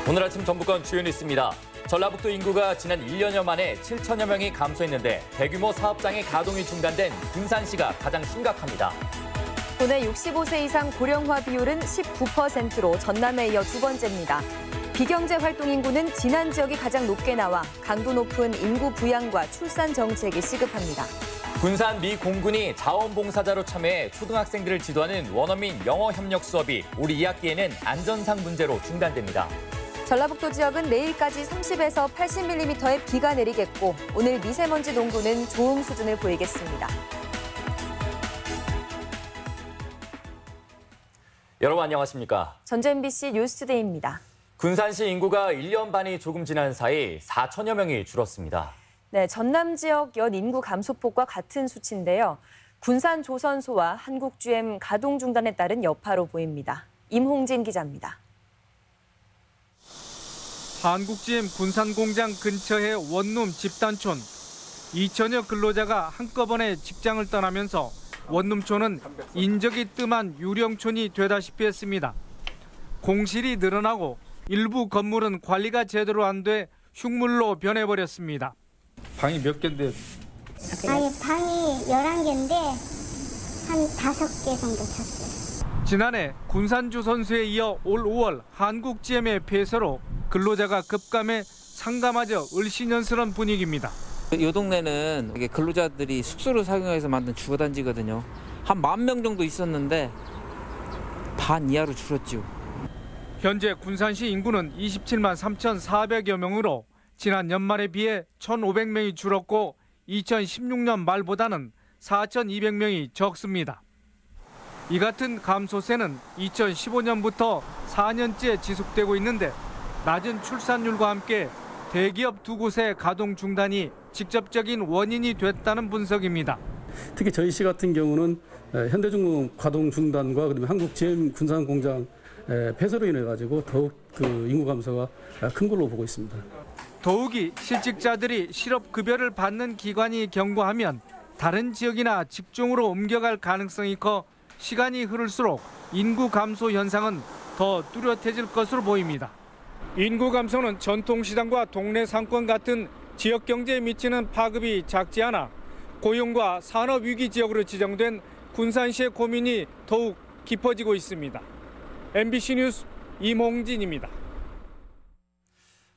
오늘 아침 전북권 주요 뉴스입니다. 전라북도 인구가 지난 1년여 만에 7천여 명이 감소했는데 대규모 사업장의 가동이 중단된 군산시가 가장 심각합니다. 도내 65세 이상 고령화 비율은 19%로 전남에 이어 두 번째입니다. 비경제 활동 인구는 진안 지역이 가장 높게 나와 강도 높은 인구 부양과 출산 정책이 시급합니다. 군산 미 공군이 자원봉사자로 참여해 초등학생들을 지도하는 원어민 영어 협력 수업이 올 2학기에는 안전상 문제로 중단됩니다. 전라북도 지역은 내일까지 30에서 80mm의 비가 내리겠고 오늘 미세먼지 농도는 좋음 수준을 보이겠습니다. 여러분 안녕하십니까? 전주 MBC 뉴스투데이입니다. 군산시 인구가 1년 반이 조금 지난 사이 4천여 명이 줄었습니다. 네, 전남 지역 연 인구 감소폭과 같은 수치인데요. 군산 조선소와 한국GM 가동 중단에 따른 여파로 보입니다. 임홍진 기자입니다. 한국GM 군산공장 근처의 원룸 집단촌. 2천여 근로자가 한꺼번에 직장을 떠나면서 원룸촌은 인적이 뜸한 유령촌이 되다시피 했습니다. 공실이 늘어나고 일부 건물은 관리가 제대로 안 돼 흉물로 변해버렸습니다. 방이 몇 개인데? 아니, 방이 11개인데 한 5개 정도 찼어요. 지난해 군산조선소에 이어 올 5월 한국GM의 폐쇄로 근로자가 급감해 상가마저 을씨년스러운 분위기입니다. 이 동네는 이게 근로자들이 숙소를 사용해서 만든 주거단지거든요. 한 10,000명 정도 있었는데 반 이하로 줄었죠. 현재 군산시 인구는 27만 3,400여 명으로 지난 연말에 비해 1,500명이 줄었고 2016년 말보다는 4,200명이 적습니다. 이 같은 감소세는 2015년부터 4년째 지속되고 있는데 낮은 출산율과 함께 대기업 두 곳의 가동 중단이 직접적인 원인이 됐다는 분석입니다. 특히 저희 시 같은 경우는 현대중공 가동 중단과 그다음에 한국GM 군산공장 폐쇄로 인해 가지고 더욱 그 인구 감소가 큰 걸로 보고 있습니다. 더욱이 실직자들이 실업급여를 받는 기관이 경고하면 다른 지역이나 직종으로 옮겨갈 가능성이 커 시간이 흐를수록 인구 감소 현상은 더 뚜렷해질 것으로 보입니다. 인구 감소는 전통시장과 동네 상권 같은 지역 경제에 미치는 파급이 작지 않아 고용과 산업 위기 지역으로 지정된 군산시의 고민이 더욱 깊어지고 있습니다. MBC 뉴스 임홍진입니다.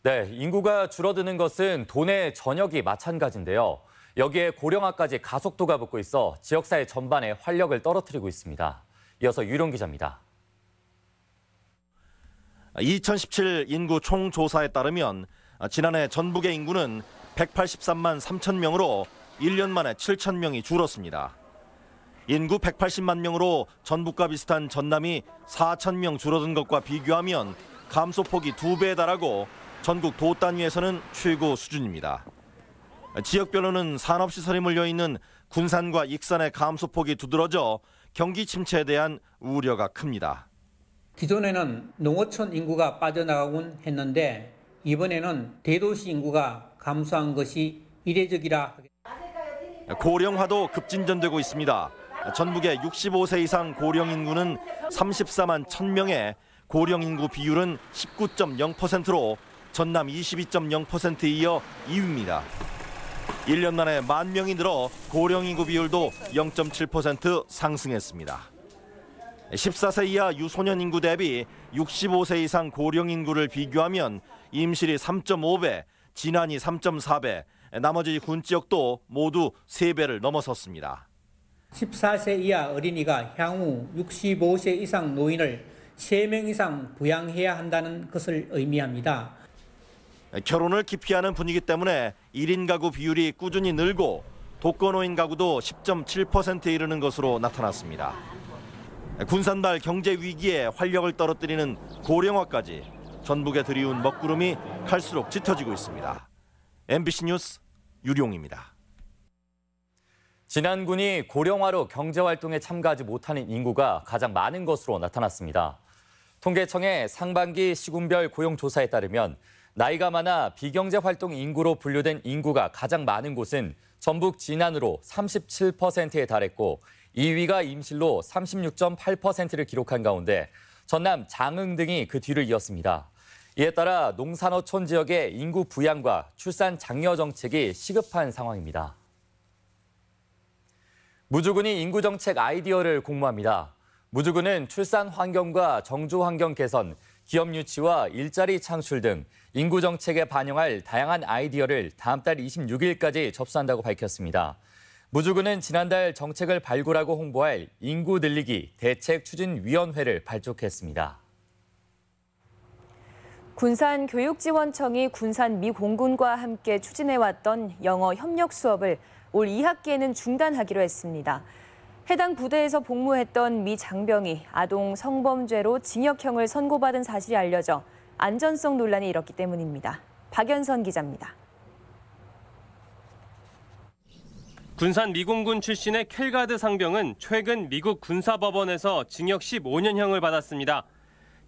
네, 인구가 줄어드는 것은 도내 전역이 마찬가지인데요. 여기에 고령화까지 가속도가 붙고 있어 지역사회 전반에 활력을 떨어뜨리고 있습니다. 이어서 유룡 기자입니다. 2017 인구 총조사에 따르면 지난해 전북의 인구는 183만 3천 명으로 1년 만에 7천 명이 줄었습니다. 인구 180만 명으로 전북과 비슷한 전남이 4천 명 줄어든 것과 비교하면 감소폭이 2배에 달하고 전국 도 단위에서는 최고 수준입니다. 지역별로는 산업시설이 몰려있는 군산과 익산의 감소폭이 두드러져 경기 침체에 대한 우려가 큽니다. 기존에는 농어촌 인구가 빠져나가곤 했는데 이번에는 대도시 인구가 감소한 것이 이례적이라. 고령화도 급진전되고 있습니다. 전북의 65세 이상 고령 인구는 34만 1,000명에 고령 인구 비율은 19.0%로 전남 22.0%에 이어 2위입니다. 1년 만에 10,000명이 늘어 고령 인구 비율도 0.7% 상승했습니다. 14세 이하 유소년 인구 대비 65세 이상 고령 인구를 비교하면 임실이 3.5배, 진안이 3.4배, 나머지 군 지역도 모두 3배를 넘어섰습니다. 14세 이하 어린이가 향후 65세 이상 노인을 3명 이상 부양해야 한다는 것을 의미합니다. 결혼을 기피하는 분위기 때문에 1인 가구 비율이 꾸준히 늘고 독거노인 가구도 10.7%에 이르는 것으로 나타났습니다. 군산발 경제 위기에 활력을 떨어뜨리는 고령화까지 전북에 들이운 먹구름이 갈수록 짙어지고 있습니다. MBC 뉴스 유룡입니다. 진안군이 고령화로 경제활동에 참가하지 못하는 인구가 가장 많은 것으로 나타났습니다. 통계청의 상반기 시군별 고용조사에 따르면 나이가 많아 비경제활동 인구로 분류된 인구가 가장 많은 곳은 전북 진안으로 37%에 달했고 2위가 임실로 36.8%를 기록한 가운데 전남 장흥 등이 그 뒤를 이었습니다. 이에 따라 농산어촌 지역의 인구 부양과 출산 장려 정책이 시급한 상황입니다. 무주군이 인구 정책 아이디어를 공모합니다. 무주군은 출산 환경과 정주 환경 개선, 기업 유치와 일자리 창출 등 인구 정책에 반영할 다양한 아이디어를 다음 달 26일까지 접수한다고 밝혔습니다. 무주군은 지난달 정책을 발굴하고 홍보할 인구 늘리기 대책추진위원회를 발족했습니다. 군산교육지원청이 군산 미 공군과 함께 추진해왔던 영어 협력 수업을 올 2학기에는 중단하기로 했습니다. 해당 부대에서 복무했던 미 장병이 아동 성범죄로 징역형을 선고받은 사실이 알려져 안전성 논란이 일었기 때문입니다. 박연선 기자입니다. 군산 미공군 출신의 켈가드 상병은 최근 미국 군사법원에서 징역 15년형을 받았습니다.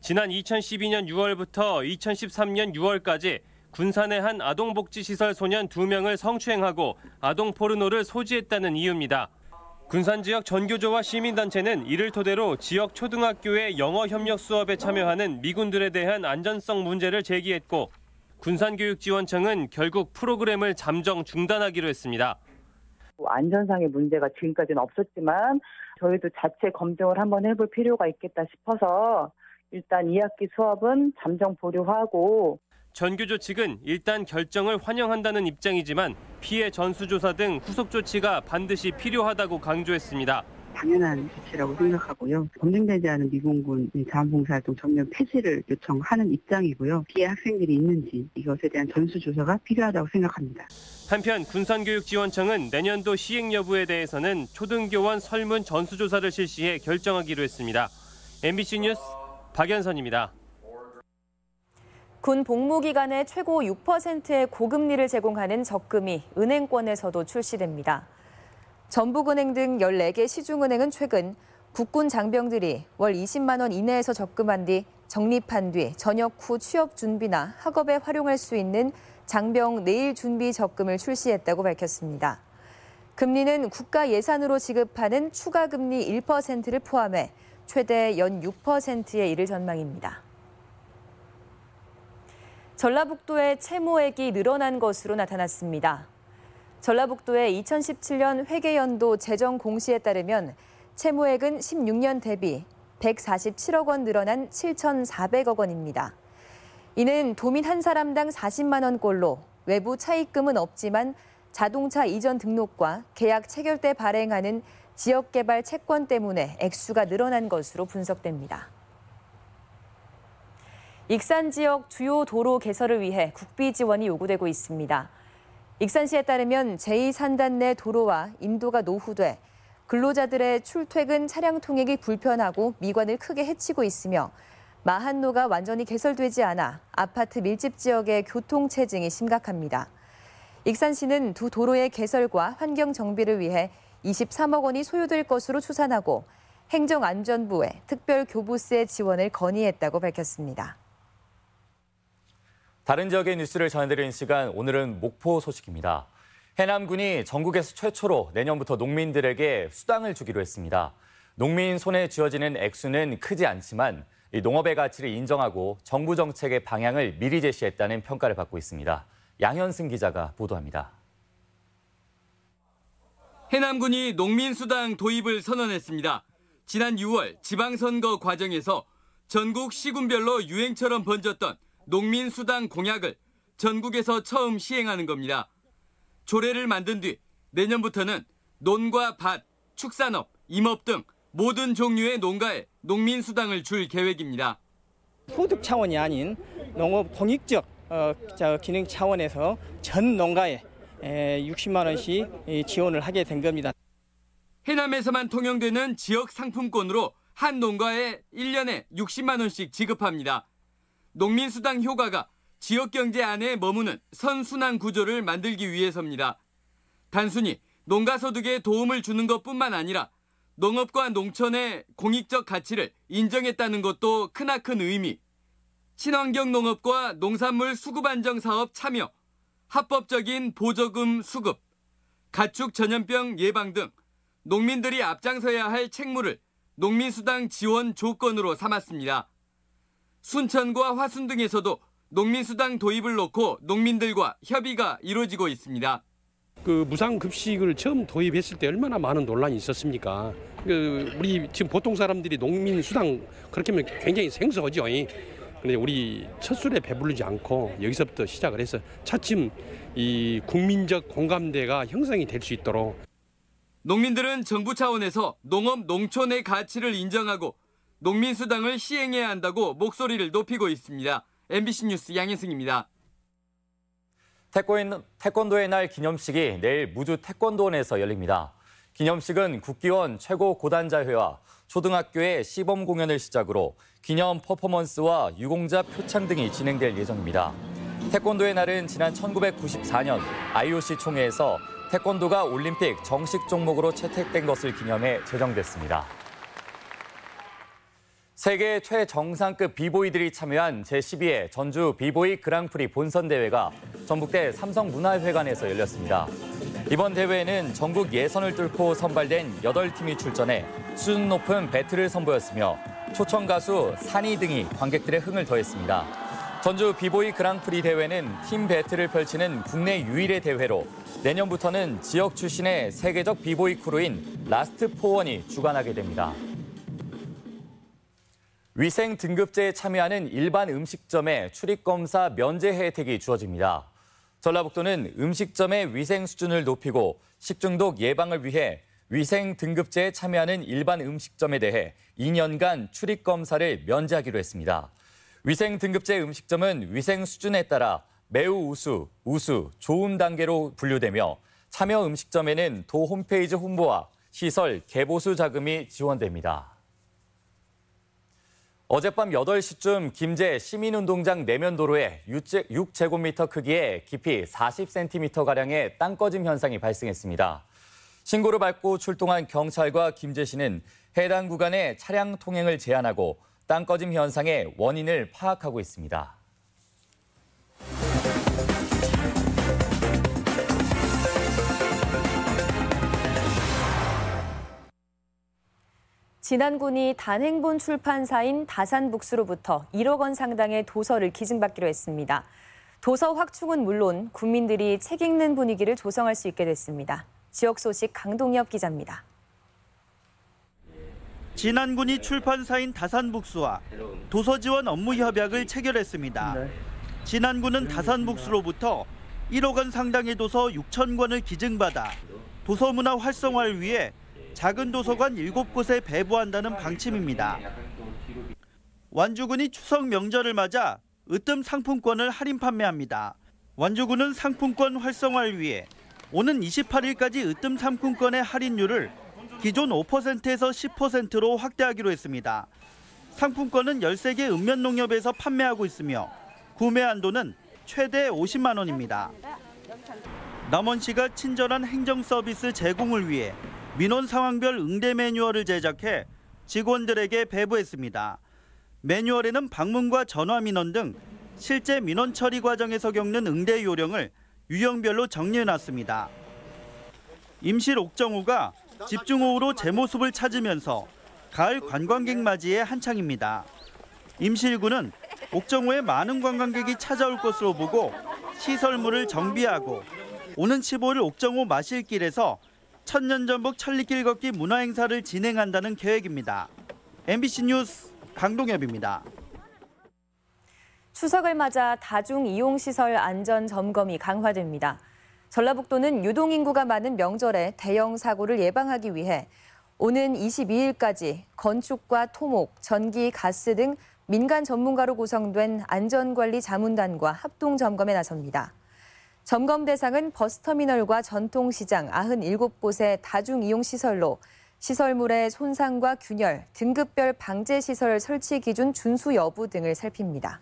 지난 2012년 6월부터 2013년 6월까지 군산의 한 아동복지시설 소년 2명을 성추행하고 아동 포르노를 소지했다는 이유입니다. 군산 지역 전교조와 시민단체는 이를 토대로 지역 초등학교의 영어 협력 수업에 참여하는 미군들에 대한 안전성 문제를 제기했고 군산교육지원청은 결국 프로그램을 잠정 중단하기로 했습니다. 안전상의 문제가 지금까지는 없었지만 저희도 자체 검증을 한번 해볼 필요가 있겠다 싶어서 일단 2학기 수업은 잠정 보류하고 전교조 측은 일단 결정을 환영한다는 입장이지만 피해 전수조사 등 후속 조치가 반드시 필요하다고 강조했습니다. 당연한 조치라고 생각하고요. 검증되지 않은 미공군 자원봉사활동 전면 폐지를 요청하는 입장이고요. 피해 학생들이 있는지 이것에 대한 전수조사가 필요하다고 생각합니다. 한편 군산교육지원청은 내년도 시행 여부에 대해서는 초등교원 설문 전수조사를 실시해 결정하기로 했습니다. MBC 뉴스 박연선입니다. 군 복무 기간에 최고 6%의 고금리를 제공하는 적금이 은행권에서도 출시됩니다. 전북은행 등 14개 시중은행은 최근 국군 장병들이 월 20만 원 이내에서 적금한 뒤 적립한 뒤 전역 후 취업 준비나 학업에 활용할 수 있는 장병 내일 준비 적금을 출시했다고 밝혔습니다. 금리는 국가 예산으로 지급하는 추가 금리 1%를 포함해 최대 연 6%에 이를 전망입니다. 전라북도의 채무액이 늘어난 것으로 나타났습니다. 전라북도의 2017년 회계연도 재정 공시에 따르면 채무액은 16년 대비 147억 원 늘어난 7,400억 원입니다. 이는 도민 한 사람당 40만 원꼴로 외부 차입금은 없지만 자동차 이전 등록과 계약 체결 때 발행하는 지역개발 채권 때문에 액수가 늘어난 것으로 분석됩니다. 익산 지역 주요 도로 개설을 위해 국비 지원이 요구되고 있습니다. 익산시에 따르면 제2산단 내 도로와 인도가 노후돼 근로자들의 출퇴근 차량 통행이 불편하고 미관을 크게 해치고 있으며 마한로가 완전히 개설되지 않아 아파트 밀집 지역의 교통 체증이 심각합니다. 익산시는 두 도로의 개설과 환경 정비를 위해 23억 원이 소요될 것으로 추산하고 행정안전부에 특별교부세 지원을 건의했다고 밝혔습니다. 다른 지역의 뉴스를 전해드리는 시간, 오늘은 목포 소식입니다. 해남군이 전국에서 최초로 내년부터 농민들에게 수당을 주기로 했습니다. 농민 손에 쥐어지는 액수는 크지 않지만 이 농업의 가치를 인정하고 정부 정책의 방향을 미리 제시했다는 평가를 받고 있습니다. 양현승 기자가 보도합니다. 해남군이 농민수당 도입을 선언했습니다. 지난 6월 지방선거 과정에서 전국 시군별로 유행처럼 번졌던 농민수당 공약을 전국에서 처음 시행하는 겁니다. 조례를 만든 뒤 내년부터는 논과 밭, 축산업, 임업 등 모든 종류의 농가에 농민수당을 줄 계획입니다. 소득 차원이 아닌 농업 공익적 기능 차원에서 전 농가에 60만 원씩 지원을 하게 된 겁니다. 해남에서만 통용되는 지역 상품권으로 한 농가에 1년에 60만 원씩 지급합니다. 농민수당 효과가 지역 경제 안에 머무는 선순환 구조를 만들기 위해서입니다. 단순히 농가 소득에 도움을 주는 것뿐만 아니라 농업과 농촌의 공익적 가치를 인정했다는 것도 크나큰 의미. 친환경 농업과 농산물 수급 안정 사업 참여, 합법적인 보조금 수급, 가축 전염병 예방 등 농민들이 앞장서야 할 책무를 농민수당 지원 조건으로 삼았습니다. 순천과 화순 등에서도 농민수당 도입을 놓고 농민들과 협의가 이루어지고 있습니다. 그 무상급식을 처음 도입했을 때 얼마나 많은 논란이 있었습니까? 우리 지금 보통 사람들이 농민수당 그렇게 하면 굉장히 생소하죠. 그런데 우리 첫 술에 배부르지 않고 여기서부터 시작을 해서 차츰 이 국민적 공감대가 형성이 될 수 있도록. 농민들은 정부 차원에서 농업 농촌의 가치를 인정하고 농민수당을 시행해야 한다고 목소리를 높이고 있습니다. MBC 뉴스 양혜승입니다. 태권도의 날 기념식이 내일 무주 태권도원에서 열립니다. 기념식은 국기원 최고 고단자회와 초등학교의 시범 공연을 시작으로 기념 퍼포먼스와 유공자 표창 등이 진행될 예정입니다. 태권도의 날은 지난 1994년 IOC 총회에서 태권도가 올림픽 정식 종목으로 채택된 것을 기념해 제정됐습니다. 세계 최정상급 비보이들이 참여한 제12회 전주 비보이 그랑프리 본선대회가 전북대 삼성문화회관에서 열렸습니다. 이번 대회에는 전국 예선을 뚫고 선발된 8팀이 출전해 수준 높은 배틀을 선보였으며 초청 가수 산이 등이 관객들의 흥을 더했습니다. 전주 비보이 그랑프리 대회는 팀 배틀을 펼치는 국내 유일의 대회로 내년부터는 지역 출신의 세계적 비보이 크루인 라스트 포원이 주관하게 됩니다. 위생 등급제에 참여하는 일반 음식점에 출입검사 면제 혜택이 주어집니다. 전라북도는 음식점의 위생 수준을 높이고 식중독 예방을 위해 위생 등급제에 참여하는 일반 음식점에 대해 2년간 출입검사를 면제하기로 했습니다. 위생 등급제 음식점은 위생 수준에 따라 매우 우수, 우수, 좋은 단계로 분류되며 참여 음식점에는 도 홈페이지 홍보와 시설 개보수 자금이 지원됩니다. 어젯밤 8시쯤 김제 시민운동장 내면도로에 6제곱미터 크기의 깊이 40cm가량의 땅 꺼짐 현상이 발생했습니다. 신고를 받고 출동한 경찰과 김제시는 해당 구간에 차량 통행을 제한하고 땅 꺼짐 현상의 원인을 파악하고 있습니다. 진안군이 단행본 출판사인 다산북스로부터 1억 원 상당의 도서를 기증받기로 했습니다. 도서 확충은 물론 국민들이 책 읽는 분위기를 조성할 수 있게 됐습니다. 지역 소식 강동엽 기자입니다. 진안군이 출판사인 다산북스와 도서 지원 업무 협약을 체결했습니다. 진안군은 다산북스로부터 1억 원 상당의 도서 6천 권을 기증받아 도서 문화 활성화를 위해 작은 도서관 7곳에 배부한다는 방침입니다. 완주군이 추석 명절을 맞아 으뜸 상품권을 할인 판매합니다. 완주군은 상품권 활성화를 위해 오는 28일까지 으뜸 상품권의 할인율을 기존 5%에서 10%로 확대하기로 했습니다. 상품권은 13개 읍면농협에서 판매하고 있으며 구매 한도는 최대 50만 원입니다. 남원시가 친절한 행정 서비스 제공을 위해 민원 상황별 응대 매뉴얼을 제작해 직원들에게 배부했습니다. 매뉴얼에는 방문과 전화 민원 등 실제 민원 처리 과정에서 겪는 응대 요령을 유형별로 정리해놨습니다. 임실 옥정호가 집중호우로 제 모습을 찾으면서 가을 관광객 맞이에 한창입니다. 임실군은 옥정호에 많은 관광객이 찾아올 것으로 보고 시설물을 정비하고 오는 15일 옥정호 마실길에서 천년전복 천리길 걷기 문화행사를 진행한다는 계획입니다. MBC 뉴스 강동엽입니다. 추석을 맞아 다중이용시설 안전점검이 강화됩니다. 전라북도는 유동인구가 많은 명절에 대형 사고를 예방하기 위해 오는 22일까지 건축과 토목, 전기, 가스 등 민간 전문가로 구성된 안전관리 자문단과 합동점검에 나섭니다. 점검 대상은 버스터미널과 전통시장 97곳의 다중이용시설로 시설물의 손상과 균열, 등급별 방제시설 설치 기준 준수 여부 등을 살핍니다.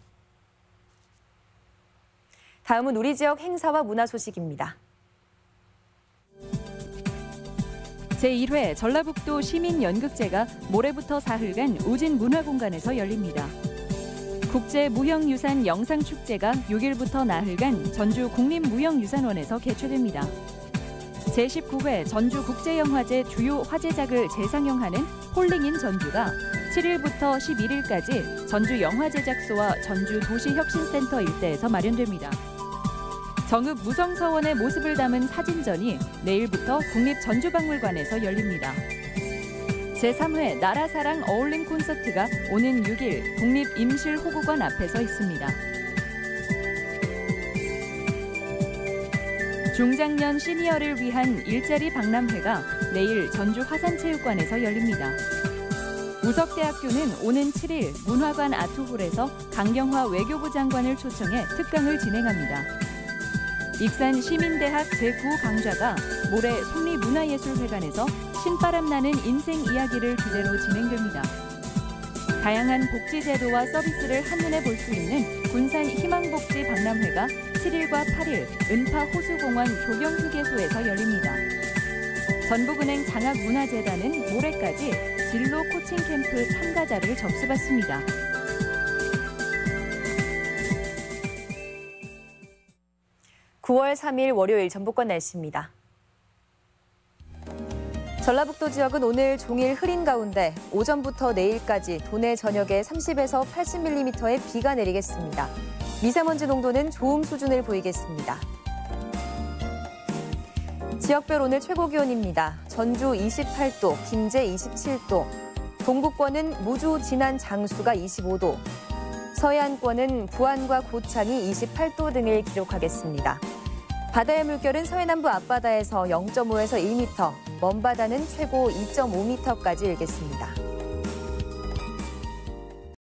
다음은 우리 지역 행사와 문화 소식입니다. 제1회 전라북도 시민연극제가 모레부터 사흘간 우진문화공간에서 열립니다. 국제무형유산 영상축제가 6일부터 나흘간 전주 국립무형유산원에서 개최됩니다. 제19회 전주국제영화제 주요 화제작을 재상영하는 홀링인 전주가 7일부터 11일까지 전주 영화제작소와 전주 도시혁신센터 일대에서 마련됩니다. 정읍 무성서원의 모습을 담은 사진전이 내일부터 국립전주박물관에서 열립니다. 제3회 나라사랑 어울림 콘서트가 오는 6일 국립임실호구관 앞에서 있습니다. 중장년 시니어를 위한 일자리 박람회가 내일 전주 화산체육관에서 열립니다. 우석대학교는 오는 7일 문화관 아트홀에서 강경화 외교부 장관을 초청해 특강을 진행합니다. 익산 시민대학 제9강좌가 모레 속리문화예술회관에서 신바람 나는 인생 이야기를 주제로 진행됩니다. 다양한 복지제도와 서비스를 한눈에 볼 수 있는 군산 희망복지 박람회가 7일과 8일 은파 호수공원 조경휴게소에서 열립니다. 전북은행 장학문화재단은 모레까지 진로 코칭 캠프 참가자를 접수받습니다. (9월 3일) 월요일 전북권 날씨입니다. 전라북도 지역은 오늘 종일 흐린 가운데 오전부터 내일까지 도내 전역에 30에서 80mm의 비가 내리겠습니다. 미세먼지 농도는 좋음 수준을 보이겠습니다. 지역별 오늘 최고 기온입니다. 전주 28도, 김제 27도, 동북권은 무주, 진안, 장수가 25도, 서해안권은 부안과 고창이 28도 등을 기록하겠습니다. 바다의 물결은 서해남부 앞바다에서 0.5에서 1m, 먼바다는 최고 2.5m까지 일겠습니다.